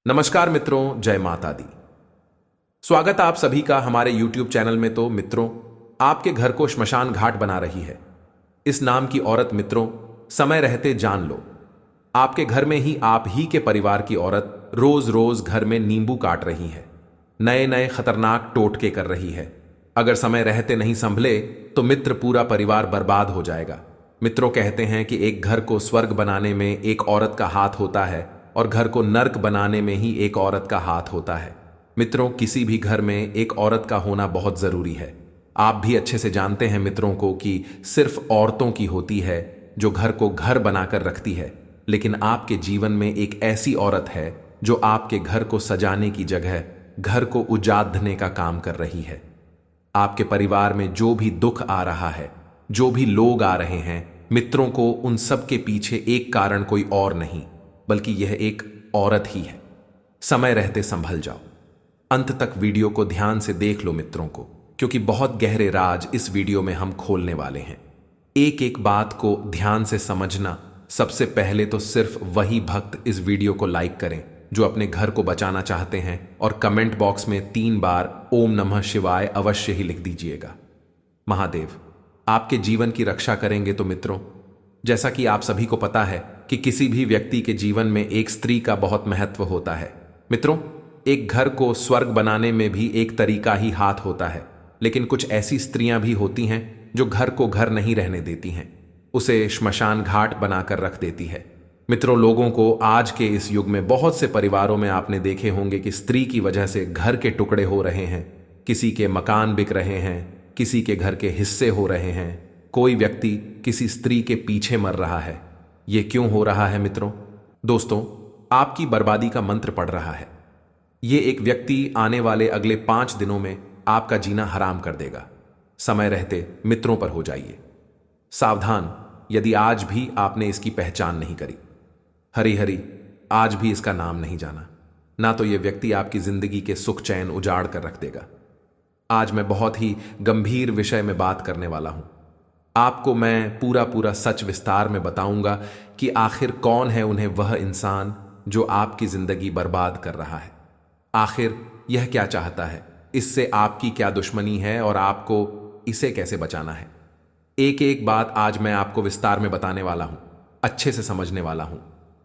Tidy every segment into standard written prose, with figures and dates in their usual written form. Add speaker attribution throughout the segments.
Speaker 1: नमस्कार मित्रों, जय माता दी। स्वागत आप सभी का हमारे YouTube चैनल में। तो मित्रों, आपके घर को श्मशान घाट बना रही है इस नाम की औरत। मित्रों, समय रहते जान लो, आपके घर में ही आप ही के परिवार की औरत रोज रोज घर में नींबू काट रही है, नए नए खतरनाक टोटके कर रही है। अगर समय रहते नहीं संभले तो मित्र पूरा परिवार बर्बाद हो जाएगा। मित्रों, कहते हैं कि एक घर को स्वर्ग बनाने में एक औरत का हाथ होता है और घर को नर्क बनाने में ही एक औरत का हाथ होता है। मित्रों, किसी भी घर में एक औरत का होना बहुत जरूरी है। आप भी अच्छे से जानते हैं मित्रों को कि सिर्फ औरतों की होती है जो घर को घर बनाकर रखती है, लेकिन आपके जीवन में एक ऐसी औरत है जो आपके घर को सजाने की जगह घर को उजाड़ने का काम कर रही है। आपके परिवार में जो भी दुख आ रहा है, जो भी लोग आ रहे हैं, मित्रों को उन सब के पीछे एक कारण कोई और नहीं बल्कि यह एक औरत ही है। समय रहते संभल जाओ, अंत तक वीडियो को ध्यान से देख लो मित्रों को, क्योंकि बहुत गहरे राज इस वीडियो में हम खोलने वाले हैं। एक एक बात को ध्यान से समझना। सबसे पहले तो सिर्फ वही भक्त इस वीडियो को लाइक करें जो अपने घर को बचाना चाहते हैं, और कमेंट बॉक्स में 3 बार ओम नमः शिवाय अवश्य ही लिख दीजिएगा। महादेव आपके जीवन की रक्षा करेंगे। तो मित्रों, जैसा कि आप सभी को पता है कि किसी भी व्यक्ति के जीवन में एक स्त्री का बहुत महत्व होता है। मित्रों, एक घर को स्वर्ग बनाने में भी एक तरीका ही हाथ होता है, लेकिन कुछ ऐसी स्त्रियां भी होती हैं जो घर को घर नहीं रहने देती हैं, उसे श्मशान घाट बनाकर रख देती है। मित्रों, लोगों को आज के इस युग में बहुत से परिवारों में आपने देखे होंगे कि स्त्री की वजह से घर के टुकड़े हो रहे हैं, किसी के मकान बिक रहे हैं, किसी के घर के हिस्से हो रहे हैं, कोई व्यक्ति किसी स्त्री के पीछे मर रहा है। ये क्यों हो रहा है मित्रों? दोस्तों, आपकी बर्बादी का मंत्र पड़ रहा है। ये एक व्यक्ति आने वाले अगले 5 दिनों में आपका जीना हराम कर देगा। समय रहते मित्रों पर हो जाइए सावधान, यदि आज भी आपने इसकी पहचान नहीं करी। हरी हरी आज भी इसका नाम नहीं जाना, ना तो यह व्यक्ति आपकी जिंदगी के सुख चैन उजाड़ कर रख देगा। आज मैं बहुत ही गंभीर विषय में बात करने वाला हूं। आपको मैं पूरा सच विस्तार में बताऊंगा कि आखिर कौन है उन्हें वह इंसान जो आपकी जिंदगी बर्बाद कर रहा है। आखिर यह क्या चाहता है, इससे आपकी क्या दुश्मनी है और आपको इसे कैसे बचाना है। एक एक बात आज मैं आपको विस्तार में बताने वाला हूं, अच्छे से समझने वाला हूं।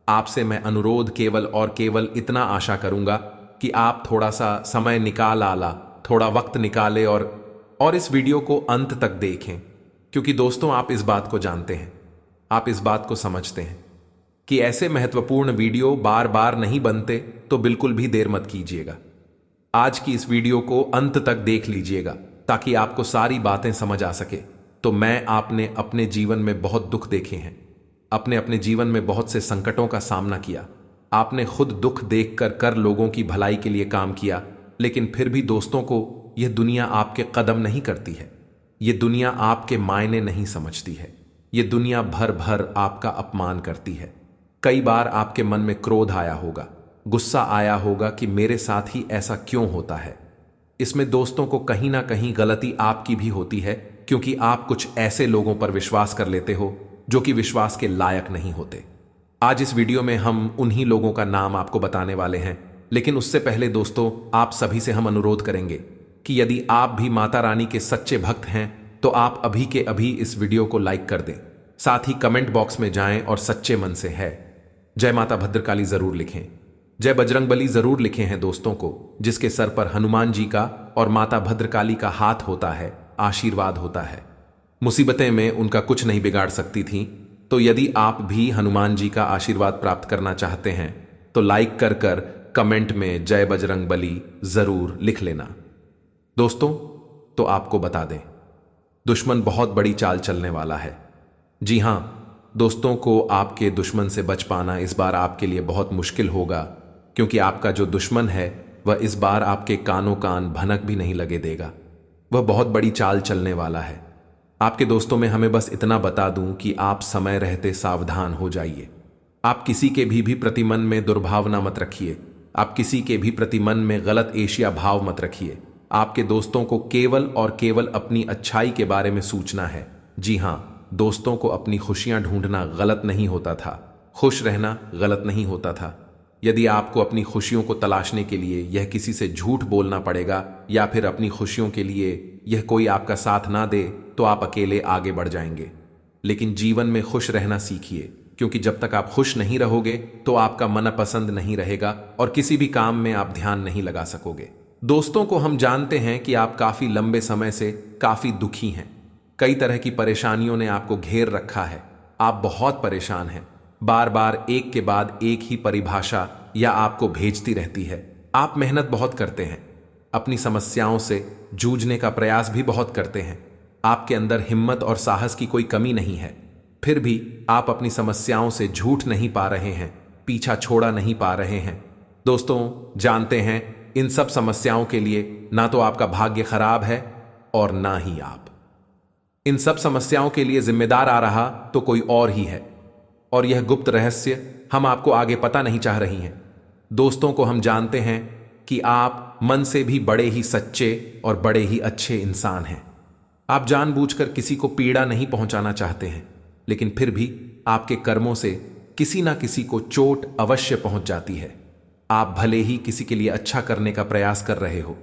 Speaker 1: आपसे मैं अनुरोध केवल और केवल इतना आशा करूंगा कि आप थोड़ा सा समय निकाल आला, थोड़ा वक्त निकाले और इस वीडियो को अंत तक देखें, क्योंकि दोस्तों आप इस बात को जानते हैं, आप इस बात को समझते हैं कि ऐसे महत्वपूर्ण वीडियो बार बार नहीं बनते, तो बिल्कुल भी देर मत कीजिएगा। आज की इस वीडियो को अंत तक देख लीजिएगा ताकि आपको सारी बातें समझ आ सके। तो मैं आपने अपने जीवन में बहुत दुख देखे हैं, आपने अपने जीवन में बहुत से संकटों का सामना किया, आपने खुद दुख देखकर कर लोगों की भलाई के लिए काम किया, लेकिन फिर भी दोस्तों को यह दुनिया आपके कदम नहीं करती है। ये दुनिया आपके मायने नहीं समझती है। ये दुनिया भर भर आपका अपमान करती है। कई बार आपके मन में क्रोध आया होगा, गुस्सा आया होगा कि मेरे साथ ही ऐसा क्यों होता है। इसमें दोस्तों को कहीं ना कहीं गलती आपकी भी होती है, क्योंकि आप कुछ ऐसे लोगों पर विश्वास कर लेते हो जो कि विश्वास के लायक नहीं होते। आज इस वीडियो में हम उन्हीं लोगों का नाम आपको बताने वाले हैं, लेकिन उससे पहले दोस्तों आप सभी से हम अनुरोध करेंगे कि यदि आप भी माता रानी के सच्चे भक्त हैं तो आप अभी के अभी इस वीडियो को लाइक कर दें। साथ ही कमेंट बॉक्स में जाएं और सच्चे मन से है जय माता भद्रकाली जरूर लिखें, जय बजरंगबली जरूर लिखें हैं दोस्तों को, जिसके सर पर हनुमान जी का और माता भद्रकाली का हाथ होता है, आशीर्वाद होता है। मुसीबतें में उनका कुछ नहीं बिगाड़ सकती थी। तो यदि आप भी हनुमान जी का आशीर्वाद प्राप्त करना चाहते हैं तो लाइक कर कर कमेंट में जय बजरंगबली जरूर लिख लेना। दोस्तों, तो आपको बता दें, दुश्मन बहुत बड़ी चाल चलने वाला है। जी हां दोस्तों, को आपके दुश्मन से बच पाना इस बार आपके लिए बहुत मुश्किल होगा, क्योंकि आपका जो दुश्मन है वह इस बार आपके कानों कान भनक भी नहीं लगे देगा। वह बहुत बड़ी चाल चलने वाला है। आपके दोस्तों में हमें बस इतना बता दूं कि आप समय रहते सावधान हो जाइए। आप किसी के भी प्रति मन में दुर्भावना मत रखिए। आप किसी के भी प्रति मन में गलत एशिया भाव मत रखिए। आपके दोस्तों को केवल और केवल अपनी अच्छाई के बारे में सोचना है। जी हां दोस्तों, को अपनी खुशियां ढूंढना गलत नहीं होता था, खुश रहना गलत नहीं होता था। यदि आपको अपनी खुशियों को तलाशने के लिए यह किसी से झूठ बोलना पड़ेगा या फिर अपनी खुशियों के लिए यह कोई आपका साथ ना दे, तो आप अकेले आगे बढ़ जाएंगे। लेकिन जीवन में खुश रहना सीखिए, क्योंकि जब तक आप खुश नहीं रहोगे तो आपका मनपसंद नहीं रहेगा और किसी भी काम में आप ध्यान नहीं लगा सकोगे। दोस्तों को हम जानते हैं कि आप काफी लंबे समय से काफी दुखी हैं। कई तरह की परेशानियों ने आपको घेर रखा है। आप बहुत परेशान हैं। बार बार एक के बाद एक ही परिभाषा या आपको भेजती रहती है। आप मेहनत बहुत करते हैं, अपनी समस्याओं से जूझने का प्रयास भी बहुत करते हैं। आपके अंदर हिम्मत और साहस की कोई कमी नहीं है, फिर भी आप अपनी समस्याओं से झूठ नहीं पा रहे हैं, पीछा छोड़ा नहीं पा रहे हैं। दोस्तों, जानते हैं इन सब समस्याओं के लिए ना तो आपका भाग्य खराब है और ना ही आप। इन सब समस्याओं के लिए जिम्मेदार आ रहा तो कोई और ही है, और यह गुप्त रहस्य हम आपको आगे पता नहीं चाह रही हैं। दोस्तों को हम जानते हैं कि आप मन से भी बड़े ही सच्चे और बड़े ही अच्छे इंसान हैं। आप जानबूझकर किसी को पीड़ा नहीं पहुंचाना चाहते हैं, लेकिन फिर भी आपके कर्मों से किसी ना किसी को चोट अवश्य पहुंच जाती है। आप भले ही किसी के लिए अच्छा करने का प्रयास कर रहे हो,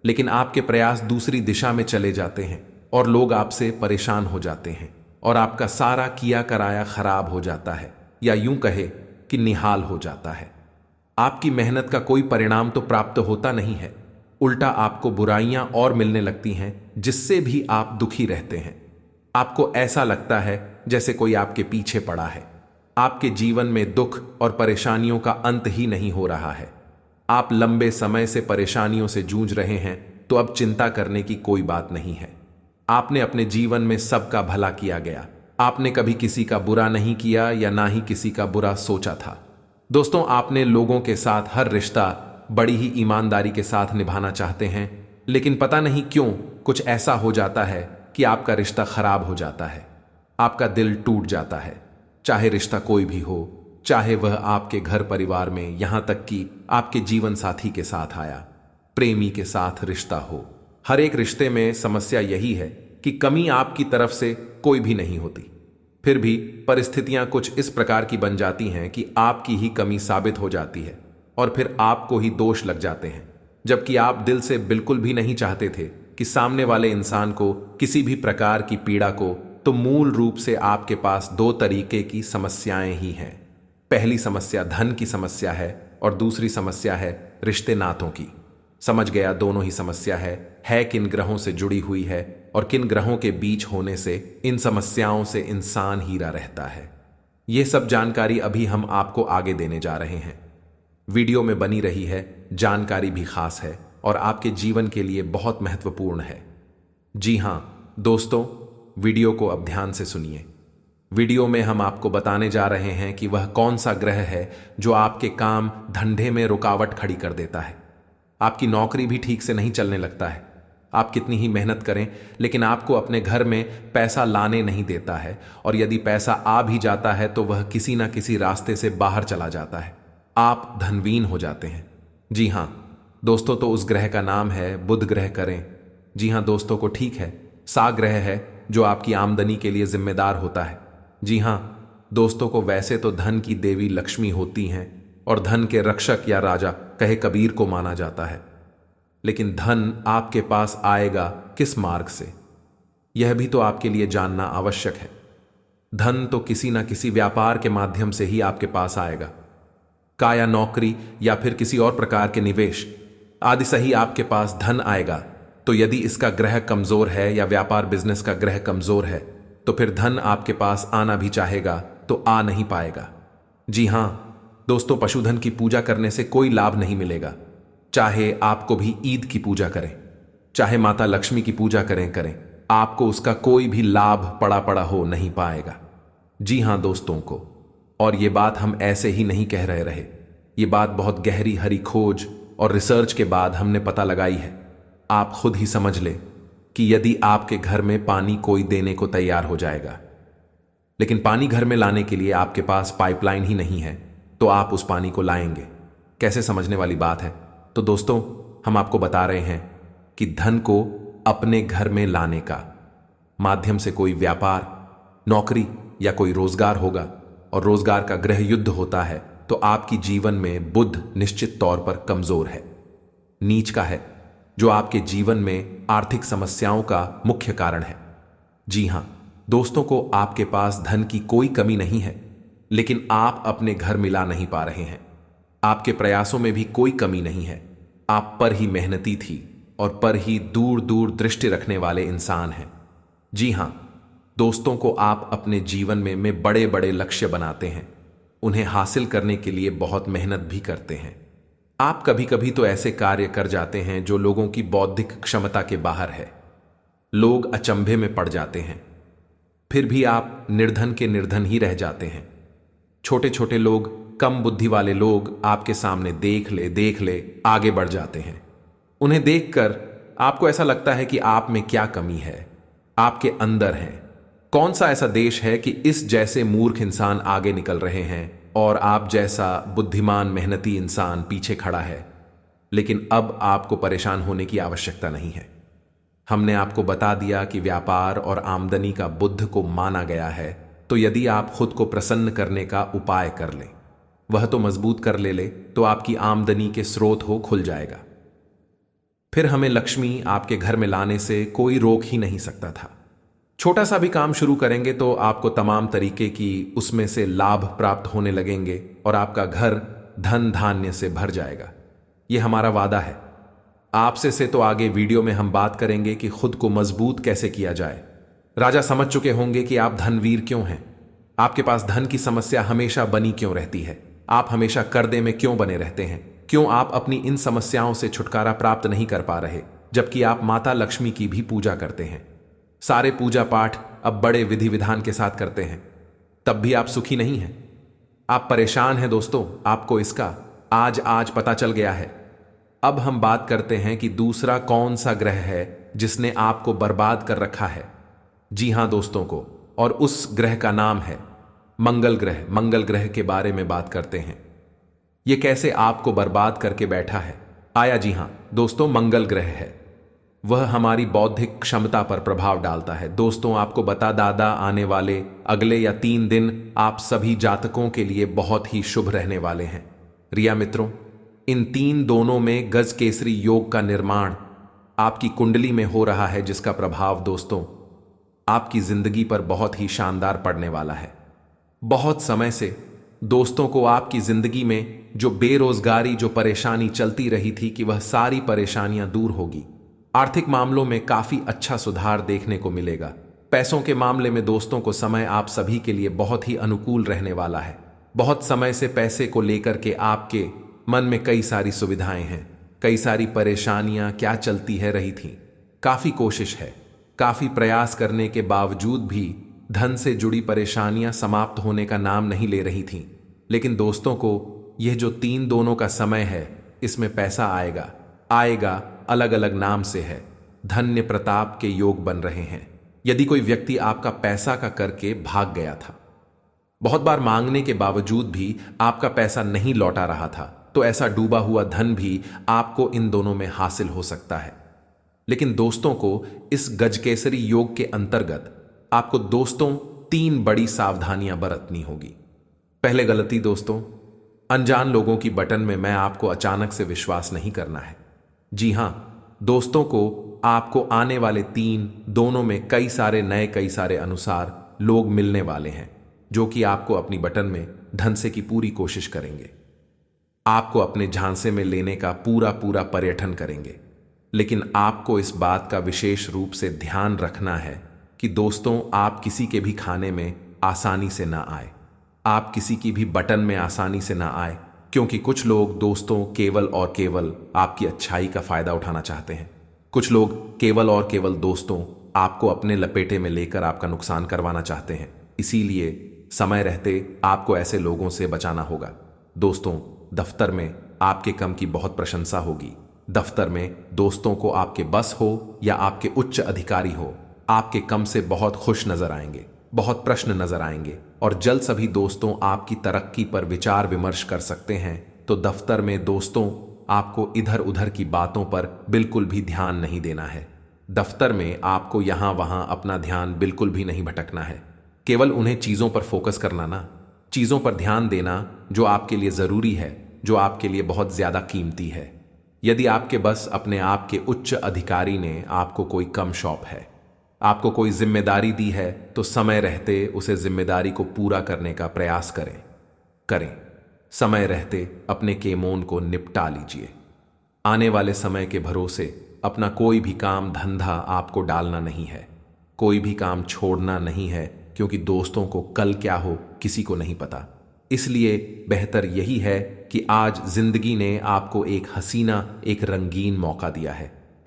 Speaker 1: लेकिन आपके प्रयास दूसरी दिशा में चले जाते हैं और लोग आपसे परेशान हो जाते हैं और आपका सारा किया कराया खराब हो जाता है, या यूं कहे कि निहाल हो जाता है। आपकी मेहनत का कोई परिणाम तो प्राप्त होता नहीं है, उल्टा आपको बुराइयां और मिलने लगती हैं, जिससे भी आप दुखी रहते हैं। आपको ऐसा लगता है जैसे कोई आपके पीछे पड़ा है। आपके जीवन में दुख और परेशानियों का अंत ही नहीं हो रहा है। आप लंबे समय से परेशानियों से जूझ रहे हैं, तो अब चिंता करने की कोई बात नहीं है। आपने अपने जीवन में सबका भला किया गया। आपने कभी किसी का बुरा नहीं किया या ना ही किसी का बुरा सोचा था। दोस्तों, आपने लोगों के साथ हर रिश्ता बड़ी ही ईमानदारी के साथ निभाना चाहते हैं, लेकिन पता नहीं क्यों कुछ ऐसा हो जाता है कि आपका रिश्ता खराब हो जाता है। आपका दिल टूट जाता है, चाहे रिश्ता कोई भी हो, चाहे वह आपके घर परिवार में, यहां तक कि आपके जीवन साथी के साथ आया, प्रेमी के साथ रिश्ता हो। हर एक रिश्ते में समस्या यही है कि कमी आपकी तरफ से कोई भी नहीं होती, फिर भी परिस्थितियां कुछ इस प्रकार की बन जाती हैं कि आपकी ही कमी साबित हो जाती है और फिर आपको ही दोष लग जाते हैं, जबकि आप दिल से बिल्कुल भी नहीं चाहते थे कि सामने वाले इंसान को किसी भी प्रकार की पीड़ा को। तो मूल रूप से आपके पास दो तरीके की समस्याएं ही हैं। पहली समस्या धन की समस्या है और दूसरी समस्या है रिश्ते नातों की। समझ गया, दोनों ही समस्या है किन ग्रहों से जुड़ी हुई है और किन ग्रहों के बीच होने से इन समस्याओं से इंसान हीरा रहता है। यह सब जानकारी अभी हम आपको आगे देने जा रहे हैं। वीडियो में बनी रही है, जानकारी भी खास है और आपके जीवन के लिए बहुत महत्वपूर्ण है। जी हां दोस्तों, वीडियो को अब ध्यान से सुनिए। वीडियो में हम आपको बताने जा रहे हैं कि वह कौन सा ग्रह है जो आपके काम धंधे में रुकावट खड़ी कर देता है। आपकी नौकरी भी ठीक से नहीं चलने लगता है। आप कितनी ही मेहनत करें, लेकिन आपको अपने घर में पैसा लाने नहीं देता है, और यदि पैसा आ भी जाता है तो वह किसी ना किसी रास्ते से बाहर चला जाता है। आप धनहीन हो जाते हैं। जी हां दोस्तों, तो उस ग्रह का नाम है बुध ग्रह करें। जी हां दोस्तों, को ठीक है, सा ग्रह है जो आपकी आमदनी के लिए जिम्मेदार होता है। जी हां दोस्तों, को वैसे तो धन की देवी लक्ष्मी होती हैं और धन के रक्षक या राजा कहे कबीर को माना जाता है, लेकिन धन आपके पास आएगा किस मार्ग से, यह भी तो आपके लिए जानना आवश्यक है। धन तो किसी ना किसी व्यापार के माध्यम से ही आपके पास आएगा, काया नौकरी या फिर किसी और प्रकार के निवेश आदि से ही आपके पास धन आएगा। तो यदि इसका ग्रह कमजोर है या व्यापार बिजनेस का ग्रह कमजोर है, तो फिर धन आपके पास आना भी चाहेगा तो आ नहीं पाएगा। जी हां दोस्तों, पशुधन की पूजा करने से कोई लाभ नहीं मिलेगा। चाहे आपको भी ईद की पूजा करें, चाहे माता लक्ष्मी की पूजा करें, आपको उसका कोई भी लाभ पड़ा हो नहीं पाएगा। जी हां दोस्तों को, और ये बात हम ऐसे ही नहीं कह रहे। ये बात बहुत गहरी हरी खोज और रिसर्च के बाद हमने पता लगाई है। आप खुद ही समझ ले कि यदि आपके घर में पानी कोई देने को तैयार हो जाएगा, लेकिन पानी घर में लाने के लिए आपके पास पाइपलाइन ही नहीं है, तो आप उस पानी को लाएंगे कैसे? समझने वाली बात है। तो दोस्तों, हम आपको बता रहे हैं कि धन को अपने घर में लाने का माध्यम से कोई व्यापार, नौकरी या कोई रोजगार होगा, और रोजगार का ग्रह युद्ध होता है तो आपकी जीवन में बुध निश्चित तौर पर कमजोर है, नीच का है, जो आपके जीवन में आर्थिक समस्याओं का मुख्य कारण है। जी हां दोस्तों को आपके पास धन की कोई कमी नहीं है, लेकिन आप अपने घर मिला नहीं पा रहे हैं। आपके प्रयासों में भी कोई कमी नहीं है, आप पर ही मेहनती थी और पर ही दूर दूर दृष्टि रखने वाले इंसान हैं। जी हां दोस्तों को आप अपने जीवन में बड़े बड़े लक्ष्य बनाते हैं, उन्हें हासिल करने के लिए बहुत मेहनत भी करते हैं। आप कभी कभी तो ऐसे कार्य कर जाते हैं जो लोगों की बौद्धिक क्षमता के बाहर है। लोग अचंभे में पड़ जाते हैं, फिर भी आप निर्धन के निर्धन ही रह जाते हैं। छोटे छोटे लोग, कम बुद्धि वाले लोग आपके सामने देख ले आगे बढ़ जाते हैं। उन्हें देखकर आपको ऐसा लगता है कि आप में क्या कमी है, आपके अंदर है। कौन सा ऐसा देश है कि इस जैसे मूर्ख इंसान आगे निकल रहे हैं और आप जैसा बुद्धिमान मेहनती इंसान पीछे खड़ा है। लेकिन अब आपको परेशान होने की आवश्यकता नहीं है। हमने आपको बता दिया कि व्यापार और आमदनी का बुध को माना गया है, तो यदि आप खुद को प्रसन्न करने का उपाय कर लें, वह तो मजबूत कर ले तो आपकी आमदनी के स्रोत हो खुल जाएगा। फिर हमें लक्ष्मी आपके घर में लाने से कोई रोक ही नहीं सकता था। छोटा सा भी काम शुरू करेंगे तो आपको तमाम तरीके की उसमें से लाभ प्राप्त होने लगेंगे और आपका घर धन धान्य से भर जाएगा। यह हमारा वादा है। आपसे से तो आगे वीडियो में हम बात करेंगे कि खुद को मजबूत कैसे किया जाए। राजा समझ चुके होंगे कि आप धनवीर क्यों हैं। आपके पास धन की समस्या हमेशा बनी क्यों रहती है, आप हमेशा कर्जे में क्यों बने रहते हैं, क्यों आप अपनी इन समस्याओं से छुटकारा प्राप्त नहीं कर पा रहे, जबकि आप माता लक्ष्मी की भी पूजा करते हैं। सारे पूजा पाठ अब बड़े विधि विधान के साथ करते हैं, तब भी आप सुखी नहीं हैं। आप परेशान हैं दोस्तों, आपको इसका आज पता चल गया है। अब हम बात करते हैं कि दूसरा कौन सा ग्रह है जिसने आपको बर्बाद कर रखा है। जी हां दोस्तों को, और उस ग्रह का नाम है मंगल ग्रह। मंगल ग्रह के बारे में बात करते हैं। यह कैसे आपको बर्बाद करके बैठा है आया। जी हां दोस्तों, मंगल ग्रह है, वह हमारी बौद्धिक क्षमता पर प्रभाव डालता है। दोस्तों आपको बता दादा, आने वाले अगले या 3 दिन आप सभी जातकों के लिए बहुत ही शुभ रहने वाले हैं। रिया मित्रों, इन 3 दोनों में गज केसरी योग का निर्माण आपकी कुंडली में हो रहा है, जिसका प्रभाव दोस्तों आपकी जिंदगी पर बहुत ही शानदार पड़ने वाला है। बहुत समय से दोस्तों को आपकी जिंदगी में जो बेरोजगारी, जो परेशानी चलती रही थी, कि वह सारी परेशानियां दूर होगी। आर्थिक मामलों में काफी अच्छा सुधार देखने को मिलेगा। पैसों के मामले में दोस्तों को समय आप सभी के लिए बहुत ही अनुकूल रहने वाला है। बहुत समय से पैसे को लेकर के आपके मन में कई सारी सुविधाएं हैं, कई सारी परेशानियां क्या चलती है रही थी। काफी कोशिश है, काफी प्रयास करने के बावजूद भी धन से जुड़ी परेशानियां समाप्त होने का नाम नहीं ले रही थीं। लेकिन दोस्तों को यह जो 3 दोनों का समय है, इसमें पैसा आएगा अलग अलग नाम से है। धन्य प्रताप के योग बन रहे हैं। यदि कोई व्यक्ति आपका पैसा का करके भाग गया था, बहुत बार मांगने के बावजूद भी आपका पैसा नहीं लौटा रहा था, तो ऐसा डूबा हुआ धन भी आपको इन दोनों में हासिल हो सकता है। लेकिन दोस्तों को इस गजकेसरी योग के अंतर्गत आपको दोस्तों 3 बड़ी सावधानियां बरतनी होगी। पहले गलती दोस्तों, अनजान लोगों की बटन में मैं आपको अचानक से विश्वास नहीं करना है। जी हां दोस्तों को आपको आने वाले 3 दोनों में कई सारे अनुसार लोग मिलने वाले हैं, जो कि आपको अपनी बटन में धन से की पूरी कोशिश करेंगे, आपको अपने झांसे में लेने का पूरा पर्यटन करेंगे। लेकिन आपको इस बात का विशेष रूप से ध्यान रखना है कि दोस्तों आप किसी के भी खाने में आसानी से ना आए, आप किसी की भी बटन में आसानी से ना आए, क्योंकि कुछ लोग दोस्तों केवल और केवल आपकी अच्छाई का फायदा उठाना चाहते हैं। कुछ लोग केवल और केवल दोस्तों आपको अपने लपेटे में लेकर आपका नुकसान करवाना चाहते हैं। इसीलिए समय रहते आपको ऐसे लोगों से बचाना होगा। दोस्तों दफ्तर में आपके कम की बहुत प्रशंसा होगी। दफ्तर में दोस्तों को आपके बस हो या आपके उच्च अधिकारी हो, आपके कम से बहुत खुश नजर आएंगे, बहुत प्रश्न नजर आएंगे, और जल्द सभी दोस्तों आपकी तरक्की पर विचार विमर्श कर सकते हैं। तो दफ्तर में दोस्तों आपको इधर उधर की बातों पर बिल्कुल भी ध्यान नहीं देना है। दफ्तर में आपको यहां वहां अपना ध्यान बिल्कुल भी नहीं भटकना है, केवल उन्हें चीजों पर फोकस करना ना। चीज़ों पर ध्यान देना जो आपके लिए ज़रूरी है, जो आपके लिए बहुत ज़्यादा कीमती है। यदि आपके बस अपने आप के उच्च अधिकारी ने आपको कोई कम शौक है, आपको कोई जिम्मेदारी दी है, तो समय रहते उसे जिम्मेदारी को पूरा करने का प्रयास करें। समय रहते अपने केमोन को निपटा लीजिए। आने वाले समय के भरोसे अपना कोई भी काम धंधा आपको डालना नहीं है, कोई भी काम छोड़ना नहीं है, क्योंकि दोस्तों को कल क्या हो किसी को नहीं पता। इसलिए बेहतर यही है कि आज जिंदगी ने आपको एक हसीना, एक रंगीन मौका दिया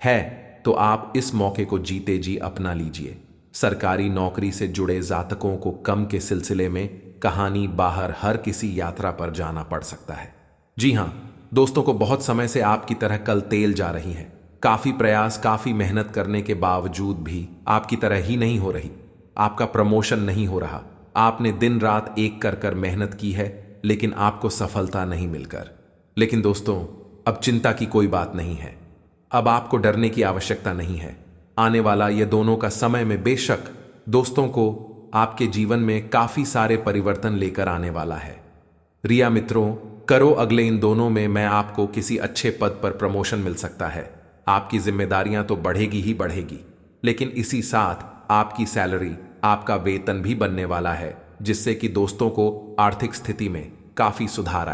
Speaker 1: है तो आप इस मौके को जीते जी अपना लीजिए। सरकारी नौकरी से जुड़े जातकों को कम के सिलसिले में कहानी बाहर हर किसी यात्रा पर जाना पड़ सकता है। जी हां दोस्तों, को बहुत समय से आपकी तरह कल तेल जा रही है। काफी प्रयास, काफी मेहनत करने के बावजूद भी आपकी तरह ही नहीं हो रही। आपका प्रमोशन नहीं हो रहा। आपने दिन रात एक कर मेहनत की है, लेकिन आपको सफलता नहीं मिलकर। लेकिन दोस्तों, अब चिंता की कोई बात नहीं है। अब आपको डरने की आवश्यकता नहीं है। आने वाला ये दोनों का समय में बेशक दोस्तों को आपके जीवन में काफी सारे परिवर्तन लेकर आने वाला है। रिया मित्रों, करो अगले इन दोनों में मैं आपको किसी अच्छे पद पर प्रमोशन मिल सकता है। आपकी जिम्मेदारियां तो बढ़ेगी ही बढ़ेगी, लेकिन इसी साथ आपकी सैलरी, आपका वेतन भी बनने वाला है, जिससे कि दोस्तों को आर्थिक स्थिति में काफी सुधार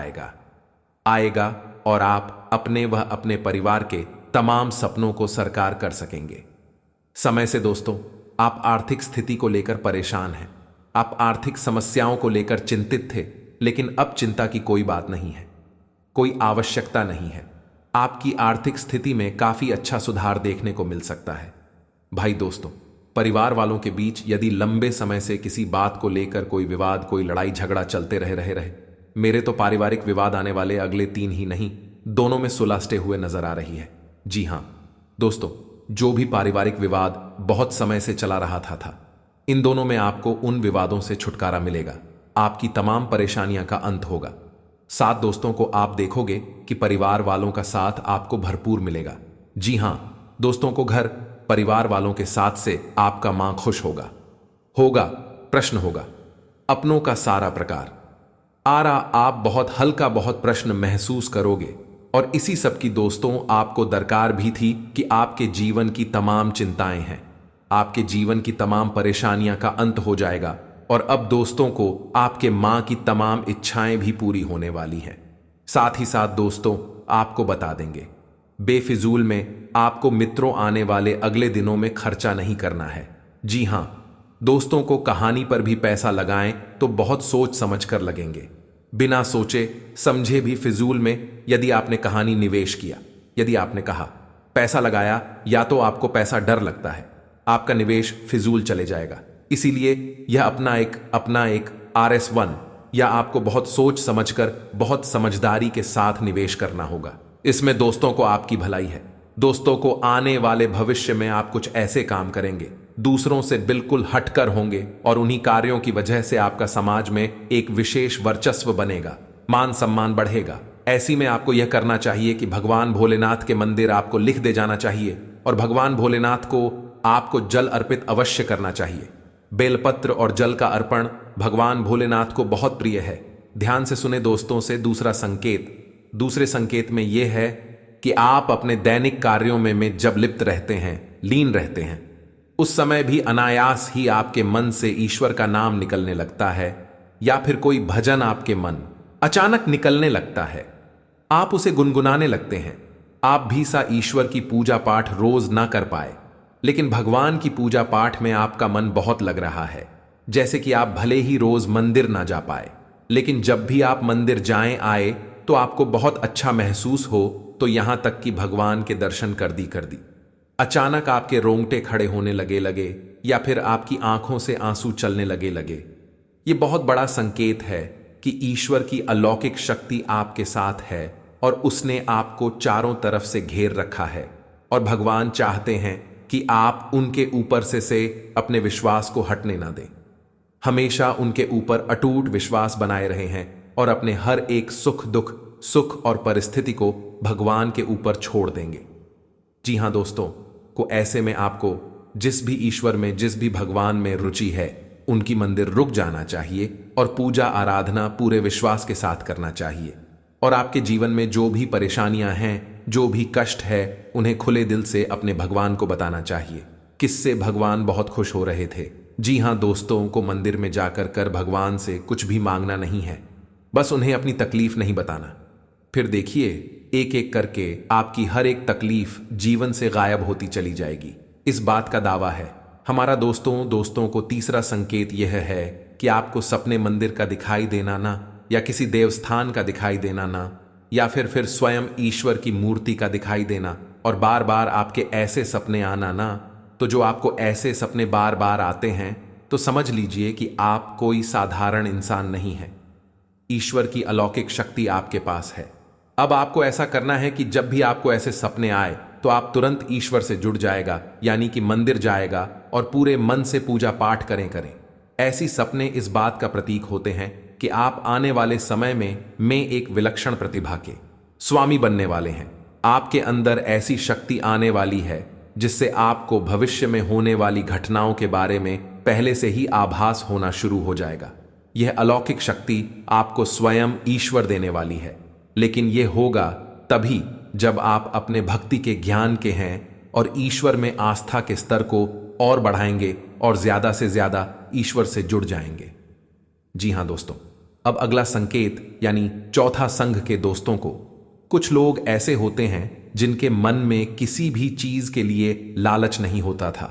Speaker 1: आएगा और आप अपने व अपने परिवार के तमाम सपनों को साकार कर सकेंगे। समय से दोस्तों आप आर्थिक स्थिति को लेकर परेशान हैं, आप आर्थिक समस्याओं को लेकर चिंतित थे, लेकिन अब चिंता की कोई बात नहीं है, कोई आवश्यकता नहीं है। आपकी आर्थिक स्थिति में काफी अच्छा सुधार देखने को मिल सकता है। भाई दोस्तों, परिवार वालों के बीच यदि लंबे समय से किसी बात को लेकर कोई विवाद, कोई लड़ाई झगड़ा चलते रहे, मेरे तो पारिवारिक विवाद आने वाले अगले 3 ही नहीं, दोनों में सुलझते हुए नजर आ रही है। जी हां दोस्तों, जो भी पारिवारिक विवाद बहुत समय से चला रहा था, इन दोनों में आपको उन विवादों से छुटकारा मिलेगा। आपकी तमाम परेशानियां का अंत होगा। साथ दोस्तों को आप देखोगे कि परिवार वालों का साथ आपको भरपूर मिलेगा। जी हां दोस्तों, को घर परिवार वालों के साथ से आपका मां खुश होगा। प्रश्न होगा अपनों का सारा प्रकार आप बहुत हल्का, बहुत प्रश्न महसूस करोगे। और इसी सब की दोस्तों आपको दरकार भी थी कि आपके जीवन की तमाम चिंताएं हैं, आपके जीवन की तमाम परेशानियां का अंत हो जाएगा। और अब दोस्तों को आपके मां की तमाम इच्छाएं भी पूरी होने वाली हैं। साथ ही साथ दोस्तों आपको बता देंगे, बेफिजूल में आपको मित्रों आने वाले अगले दिनों में खर्चा नहीं करना है। जी हां दोस्तों, को कहानी पर भी पैसा लगाएं तो बहुत सोच समझ कर लगेंगे। बिना सोचे समझे भी फिजूल में यदि आपने कहानी निवेश किया, यदि आपने कहा पैसा लगाया, या तो आपको पैसा डर लगता है, आपका निवेश फिजूल चले जाएगा। इसीलिए यह अपना एक RS1 या आपको बहुत सोच समझकर, बहुत समझदारी के साथ निवेश करना होगा। इसमें दोस्तों को आपकी भलाई है। दोस्तों को आने वाले भविष्य में आप कुछ ऐसे काम करेंगे, दूसरों से बिल्कुल हटकर होंगे, और उन्हीं कार्यों की वजह से आपका समाज में एक विशेष वर्चस्व बनेगा, मान सम्मान बढ़ेगा। ऐसी में आपको यह करना चाहिए कि भगवान भोलेनाथ के मंदिर आपको लिख दे जाना चाहिए, और भगवान भोलेनाथ को आपको जल अर्पित अवश्य करना चाहिए। बेलपत्र और जल का अर्पण भगवान भोलेनाथ को बहुत प्रिय है। ध्यान से सुने दोस्तों से दूसरे संकेत में यह है कि आप अपने दैनिक कार्यों में जब लिप्त रहते हैं, लीन रहते हैं, उस समय भी अनायास ही आपके मन से ईश्वर का नाम निकलने लगता है, या फिर कोई भजन आपके मन अचानक निकलने लगता है, आप उसे गुनगुनाने लगते हैं। आप भी सा ईश्वर की पूजा पाठ रोज ना कर पाए, लेकिन भगवान की पूजा पाठ में आपका मन बहुत लग रहा है। जैसे कि आप भले ही रोज मंदिर ना जा पाए, लेकिन जब भी आप मंदिर जाएं आए तो आपको बहुत अच्छा महसूस हो, तो यहां तक कि भगवान के दर्शन कर दी अचानक आपके रोंगटे खड़े होने लगे, या फिर आपकी आंखों से आंसू चलने लगे। ये बहुत बड़ा संकेत है कि ईश्वर की अलौकिक शक्ति आपके साथ है, और उसने आपको चारों तरफ से घेर रखा है, और भगवान चाहते हैं कि आप उनके ऊपर से अपने विश्वास को हटने ना दें। हमेशा उनके ऊपर अटूट विश्वास बनाए रहे हैं, और अपने हर एक सुख और परिस्थिति को भगवान के ऊपर छोड़ देंगे। जी हां दोस्तों, को ऐसे में आपको जिस भी ईश्वर में, जिस भी भगवान में रुचि है, उनकी मंदिर रुक जाना चाहिए और पूजा आराधना पूरे विश्वास के साथ करना चाहिए। और आपके जीवन में जो भी परेशानियां हैं, जो भी कष्ट है, उन्हें खुले दिल से अपने भगवान को बताना चाहिए। किससे भगवान बहुत खुश हो रहे थे। जी हाँ दोस्तों, को मंदिर में जाकर कर भगवान से कुछ भी मांगना नहीं है, बस उन्हें अपनी तकलीफ नहीं बताना। फिर देखिए, एक एक करके आपकी हर एक तकलीफ जीवन से गायब होती चली जाएगी। इस बात का दावा है हमारा। दोस्तों को तीसरा संकेत यह है कि आपको सपने मंदिर का दिखाई देना ना, या किसी देवस्थान का दिखाई देना ना, या फिर स्वयं ईश्वर की मूर्ति का दिखाई देना, और बार बार आपके ऐसे सपने आना ना। तो जो आपको ऐसे सपने बार बार आते हैं, तो समझ लीजिए कि आप कोई साधारण इंसान नहीं है। ईश्वर की अलौकिक शक्ति आपके पास है। अब आपको ऐसा करना है कि जब भी आपको ऐसे सपने आए तो आप तुरंत ईश्वर से जुड़ जाएगा, यानी कि मंदिर जाएगा और पूरे मन से पूजा पाठ करें। ऐसी सपने इस बात का प्रतीक होते हैं कि आप आने वाले समय में एक विलक्षण प्रतिभा के स्वामी बनने वाले हैं। आपके अंदर ऐसी शक्ति आने वाली है जिससे आपको भविष्य में होने वाली घटनाओं के बारे में पहले से ही आभास होना शुरू हो जाएगा। यह अलौकिक शक्ति आपको स्वयं ईश्वर देने वाली है, लेकिन यह होगा तभी जब आप अपने भक्ति के ज्ञान के हैं और ईश्वर में आस्था के स्तर को और बढ़ाएंगे और ज्यादा से ज्यादा ईश्वर से जुड़ जाएंगे। जी हां दोस्तों, अब अगला संकेत यानी चौथा संघ के दोस्तों को। कुछ लोग ऐसे होते हैं जिनके मन में किसी भी चीज के लिए लालच नहीं होता था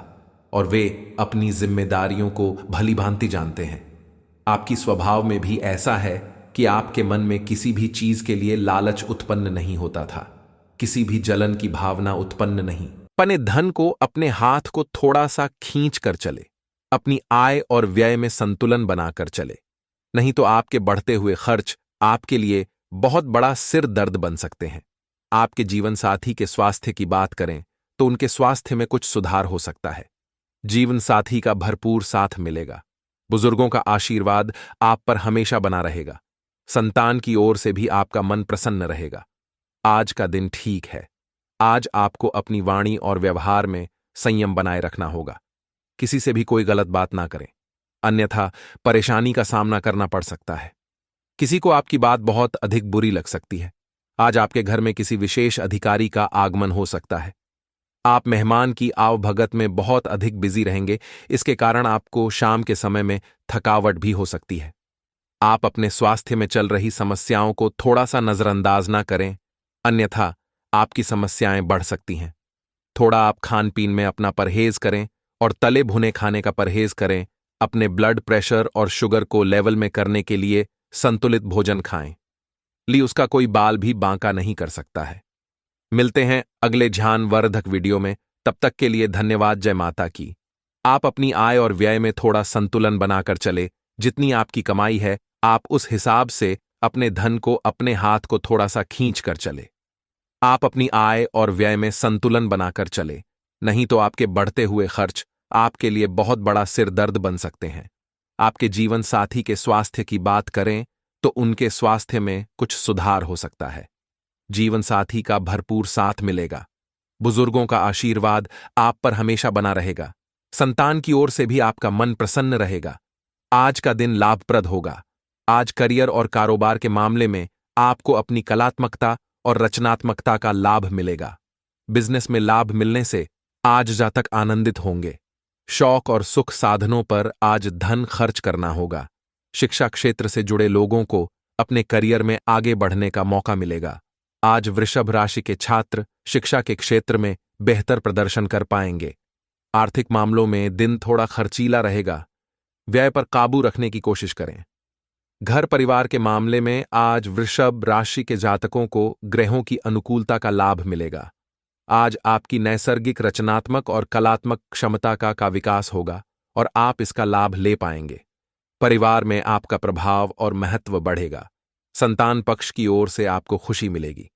Speaker 1: और वे अपनी जिम्मेदारियों को भली भांति जानते हैं। आपकी स्वभाव में भी ऐसा है कि आपके मन में किसी भी चीज के लिए लालच उत्पन्न नहीं होता था, किसी भी जलन की भावना उत्पन्न नहीं। अपने धन को, अपने हाथ को थोड़ा सा खींच कर चले, अपनी आय और व्यय में संतुलन बनाकर चले, नहीं तो आपके बढ़ते हुए खर्च आपके लिए बहुत बड़ा सिर दर्द बन सकते हैं। आपके जीवन साथी के स्वास्थ्य की बात करें तो उनके स्वास्थ्य में कुछ सुधार हो सकता है। जीवन साथी का भरपूर साथ मिलेगा। बुजुर्गों का आशीर्वाद आप पर हमेशा बना रहेगा। संतान की ओर से भी आपका मन प्रसन्न रहेगा। आज का दिन ठीक है। आज आपको अपनी वाणी और व्यवहार में संयम बनाए रखना होगा। किसी से भी कोई गलत बात ना करें, अन्यथा परेशानी का सामना करना पड़ सकता है। किसी को आपकी बात बहुत अधिक बुरी लग सकती है। आज आपके घर में किसी विशेष अधिकारी का आगमन हो सकता है। आप मेहमान की आवभगत में बहुत अधिक बिजी रहेंगे। इसके कारण आपको शाम के समय में थकावट भी हो सकती है। आप अपने स्वास्थ्य में चल रही समस्याओं को थोड़ा सा नजरअंदाज ना करें, अन्यथा आपकी समस्याएं बढ़ सकती हैं। थोड़ा आप खान पीन में अपना परहेज करें और तले भुने खाने का परहेज करें। अपने ब्लड प्रेशर और शुगर को लेवल में करने के लिए संतुलित भोजन खाएं। उसका कोई बाल भी बांका नहीं कर सकता है। मिलते हैं अगले ध्यानवर्धक वीडियो में। तब तक के लिए धन्यवाद। जय माता की। आप अपनी आय और व्यय में थोड़ा संतुलन बनाकर चले। जितनी आपकी कमाई है, आप उस हिसाब से अपने धन को, अपने हाथ को थोड़ा सा खींच कर चले। आप अपनी आय और व्यय में संतुलन बनाकर चले, नहीं तो आपके बढ़ते हुए खर्च आपके लिए बहुत बड़ा सिर दर्द बन सकते हैं। आपके जीवन साथी के स्वास्थ्य की बात करें तो उनके स्वास्थ्य में कुछ सुधार हो सकता है। जीवन साथी का भरपूर साथ मिलेगा। बुजुर्गों का आशीर्वाद आप पर हमेशा बना रहेगा। संतान की ओर से भी आपका मन प्रसन्न रहेगा। आज का दिन लाभप्रद होगा। आज करियर और कारोबार के मामले में आपको अपनी कलात्मकता और रचनात्मकता का लाभ मिलेगा। बिजनेस में लाभ मिलने से आज जातक आनंदित होंगे। शौक और सुख साधनों पर आज धन खर्च करना होगा। शिक्षा क्षेत्र से जुड़े लोगों को अपने करियर में आगे बढ़ने का मौका मिलेगा। आज वृषभ राशि के छात्र शिक्षा के क्षेत्र में बेहतर प्रदर्शन कर पाएंगे। आर्थिक मामलों में दिन थोड़ा खर्चीला रहेगा। व्यय पर काबू रखने की कोशिश करें। घर परिवार के मामले में आज वृषभ राशि के जातकों को ग्रहों की अनुकूलता का लाभ मिलेगा। आज आपकी नैसर्गिक रचनात्मक और कलात्मक क्षमता का विकास होगा और आप इसका लाभ ले पाएंगे। परिवार में आपका प्रभाव और महत्व बढ़ेगा। संतान पक्ष की ओर से आपको खुशी मिलेगी।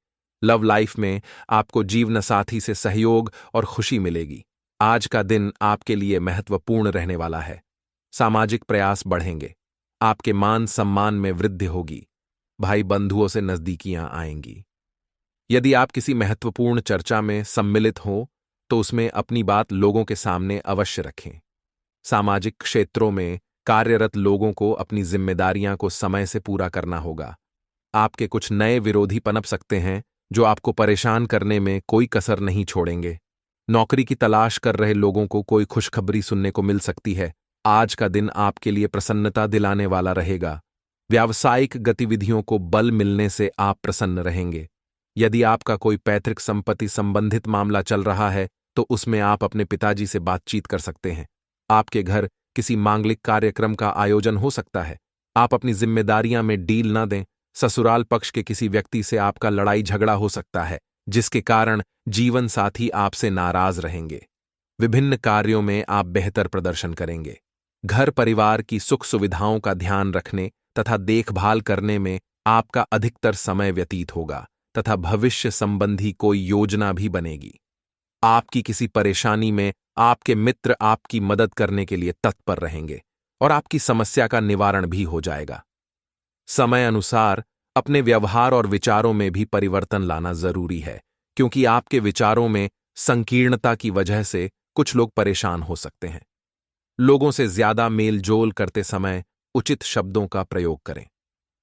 Speaker 1: लव लाइफ में आपको जीवन साथी से सहयोग और खुशी मिलेगी। आज का दिन आपके लिए महत्वपूर्ण रहने वाला है। सामाजिक प्रयास बढ़ेंगे। आपके मान सम्मान में वृद्धि होगी। भाई बंधुओं से नजदीकियां आएंगी। यदि आप किसी महत्वपूर्ण चर्चा में सम्मिलित हों तो उसमें अपनी बात लोगों के सामने अवश्य रखें। सामाजिक क्षेत्रों में कार्यरत लोगों को अपनी जिम्मेदारियां को समय से पूरा करना होगा। आपके कुछ नए विरोधी पनप सकते हैं जो आपको परेशान करने में कोई कसर नहीं छोड़ेंगे। नौकरी की तलाश कर रहे लोगों को कोई खुशखबरी सुनने को मिल सकती है। आज का दिन आपके लिए प्रसन्नता दिलाने वाला रहेगा। व्यावसायिक गतिविधियों को बल मिलने से आप प्रसन्न रहेंगे। यदि आपका कोई पैतृक संपत्ति संबंधित मामला चल रहा है तो उसमें आप अपने पिताजी से बातचीत कर सकते हैं। आपके घर किसी मांगलिक कार्यक्रम का आयोजन हो सकता है। आप अपनी जिम्मेदारियां में डील न दें। ससुराल पक्ष के किसी व्यक्ति से आपका लड़ाई झगड़ा हो सकता है जिसके कारण जीवन साथी आपसे नाराज रहेंगे। विभिन्न कार्यों में आप बेहतर प्रदर्शन करेंगे। घर परिवार की सुख सुविधाओं का ध्यान रखने तथा देखभाल करने में आपका अधिकतर समय व्यतीत होगा तथा भविष्य संबंधी कोई योजना भी बनेगी। आपकी किसी परेशानी में आपके मित्र आपकी मदद करने के लिए तत्पर रहेंगे और आपकी समस्या का निवारण भी हो जाएगा। समय अनुसार अपने व्यवहार और विचारों में भी परिवर्तन लाना जरूरी है, क्योंकि आपके विचारों में संकीर्णता की वजह से कुछ लोग परेशान हो सकते हैं। लोगों से ज्यादा मेलजोल करते समय उचित शब्दों का प्रयोग करें।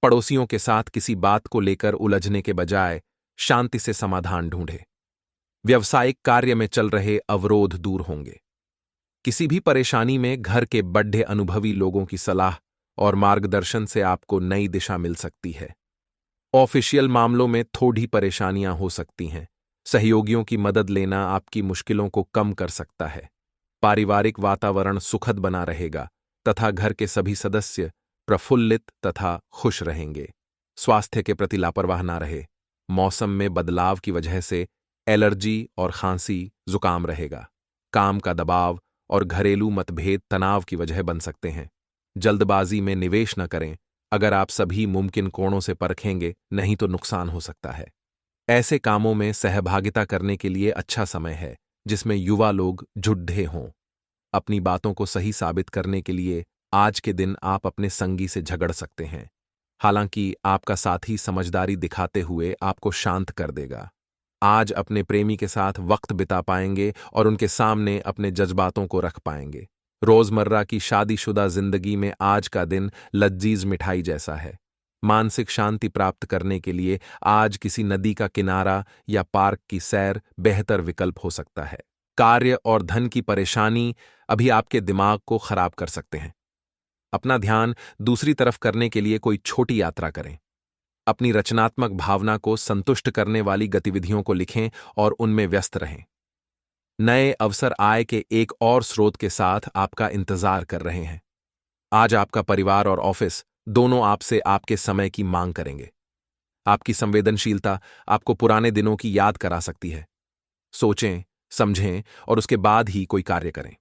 Speaker 1: पड़ोसियों के साथ किसी बात को लेकर उलझने के बजाय शांति से समाधान ढूंढें। व्यावसायिक कार्य में चल रहे अवरोध दूर होंगे। किसी भी परेशानी में घर के बड़े अनुभवी लोगों की सलाह और मार्गदर्शन से आपको नई दिशा मिल सकती है। ऑफिशियल मामलों में थोड़ी परेशानियां हो सकती हैं। सहयोगियों की मदद लेना आपकी मुश्किलों को कम कर सकता है। पारिवारिक वातावरण सुखद बना रहेगा तथा घर के सभी सदस्य प्रफुल्लित तथा खुश रहेंगे। स्वास्थ्य के प्रति लापरवाह ना रहे। मौसम में बदलाव की वजह से एलर्जी और खांसी, जुकाम रहेगा। काम का दबाव और घरेलू मतभेद तनाव की वजह बन सकते हैं। जल्दबाजी में निवेश न करें। अगर आप सभी मुमकिन कोणों से परखेंगे, नहीं तो नुकसान हो सकता है। ऐसे कामों में सहभागिता करने के लिए अच्छा समय है जिसमें युवा लोग जुड्ढे हों। अपनी बातों को सही साबित करने के लिए आज के दिन आप अपने संगी से झगड़ सकते हैं। हालांकि आपका साथी समझदारी दिखाते हुए आपको शांत कर देगा। आज अपने प्रेमी के साथ वक्त बिता पाएंगे और उनके सामने अपने जज्बातों को रख पाएंगे। रोजमर्रा की शादीशुदा जिंदगी में आज का दिन लजीज मिठाई जैसा है। मानसिक शांति प्राप्त करने के लिए आज किसी नदी का किनारा या पार्क की सैर बेहतर विकल्प हो सकता है। कार्य और धन की परेशानी अभी आपके दिमाग को खराब कर सकते हैं। अपना ध्यान दूसरी तरफ करने के लिए कोई छोटी यात्रा करें। अपनी रचनात्मक भावना को संतुष्ट करने वाली गतिविधियों को लिखें और उनमें व्यस्त रहें। नए अवसर आय के एक और स्रोत के साथ आपका इंतजार कर रहे हैं। आज आपका परिवार और ऑफिस दोनों आपसे आपके समय की मांग करेंगे। आपकी संवेदनशीलता आपको पुराने दिनों की याद करा सकती है। सोचें, समझें और उसके बाद ही कोई कार्य करें।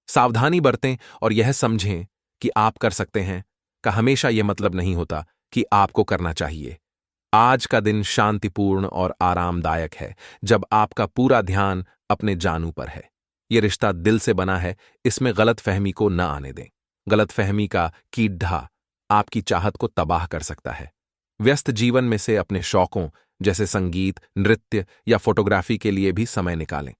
Speaker 1: सावधानी बरतें और यह समझें कि आप कर सकते हैं का हमेशा यह मतलब नहीं होता कि आपको करना चाहिए। आज का दिन शांतिपूर्ण और आरामदायक है जब आपका पूरा ध्यान अपने जानू पर है। यह रिश्ता दिल से बना है, इसमें गलतफहमी को न आने दें। गलतफहमी का कीड़ा आपकी चाहत को तबाह कर सकता है। व्यस्त जीवन में से अपने शौकों जैसे संगीत, नृत्य या फोटोग्राफी के लिए भी समय निकालें।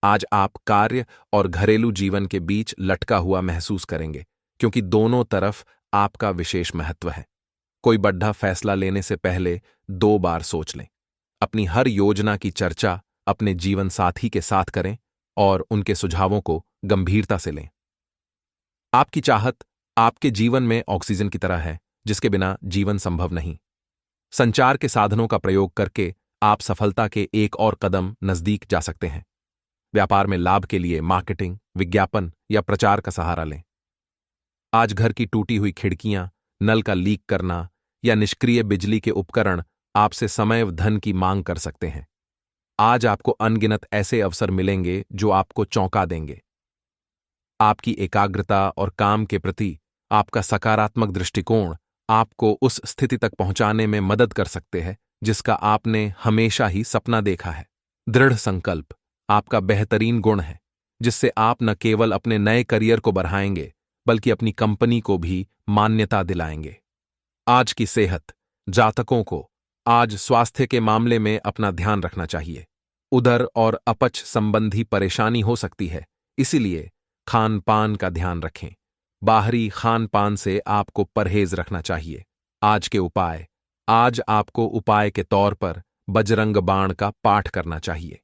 Speaker 1: आज आप कार्य और घरेलू जीवन के बीच लटका हुआ महसूस करेंगे, क्योंकि दोनों तरफ आपका विशेष महत्व है। कोई बड़ा फैसला लेने से पहले 2 बार सोच लें। अपनी हर योजना की चर्चा अपने जीवन साथी के साथ करें और उनके सुझावों को गंभीरता से लें। आपकी चाहत आपके जीवन में ऑक्सीजन की तरह है, जिसके बिना जीवन संभव नहीं। संचार के साधनों का प्रयोग करके आप सफलता के एक और कदम नजदीक जा सकते हैं। व्यापार में लाभ के लिए मार्केटिंग, विज्ञापन या प्रचार का सहारा लें। आज घर की टूटी हुई खिड़कियां, नल का लीक करना या निष्क्रिय बिजली के उपकरण आपसे समय व धन की मांग कर सकते हैं। आज आपको अनगिनत ऐसे अवसर मिलेंगे जो आपको चौंका देंगे। आपकी एकाग्रता और काम के प्रति आपका सकारात्मक दृष्टिकोण आपको उस स्थिति तक पहुंचाने में मदद कर सकते हैं जिसका आपने हमेशा ही सपना देखा है। दृढ़ संकल्प आपका बेहतरीन गुण है, जिससे आप न केवल अपने नए करियर को बढ़ाएंगे बल्कि अपनी कंपनी को भी मान्यता दिलाएंगे। आज की सेहत जातकों को आज स्वास्थ्य के मामले में अपना ध्यान रखना चाहिए। उदर और अपच संबंधी परेशानी हो सकती है, इसीलिए खान पान का ध्यान रखें। बाहरी खान पान से आपको परहेज रखना चाहिए। आज के उपाय। आज आपको उपाय के तौर पर बजरंग बाण का पाठ करना चाहिए।